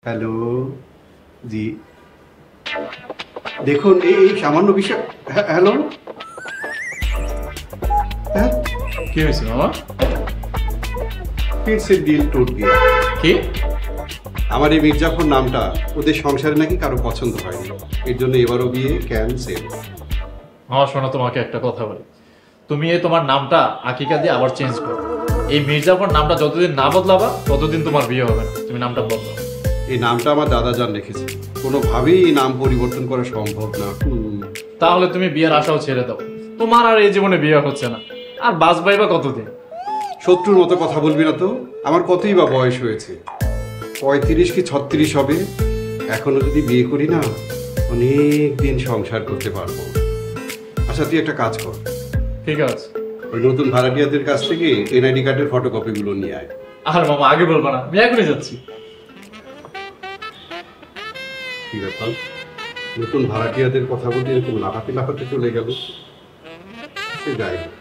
Hello. জি, দেখুন এই সামান্য বিষয়। হ্যালো। হ্যাঁ, কি হয়েছে মামা? ইটস এ ডিল টুট গিয়ে। কি? আমার এই মির্জাফর নামটা ওদের সংসারে নাকি কারো পছন্দ হয়নি, এর জন্য এবারও বিয়ে ক্যান্সেল। মামা শোনো, তোমাকে একটা কথা বলি। তুমি এই তোমার নামটা আকিকা দিয়ে আবার চেঞ্জ করো। এই মির্জাফর নামটা যতদিন না বদলাবা ততদিন তোমার বিয়ে হবে না। তুমি নামটা বদলাও। এই নামটা আমার দাদাজান রেখেছে, কোনোভাবেই এই নাম পরিবর্তন করা সম্ভব না। তাহলে তুমি বিয়ের আশাও ছেড়ে দাও। তোমার আর এই জীবনে বিয়ে হচ্ছে না, আর বাঁচবাই বা কতদিন? শত্রুর মতো কথা বলবি না তো। আমার কতই বা বয়স হয়েছে, 35 কি 36 হবে। এখনো যদি বিয়ে করি না, অনেক দিন সংসার করতে পারবো। আচ্ছা, তুই একটা কাজ কর, ঠিক আছে। ওই নতুন ভাড়াটিয়াদের কাছ থেকে এনআইডি কার্ডের ফটোকপিগুলো নিয়ে আয়। আর মামা আগে বলবো না, আমি এখনই যাচ্ছি। কি ব্যাপার, নতুন ভাড়াটিয়াদের কথা বলতে এরকম লাফাতে লাফাতে চলে গেল। সে যাই হোক।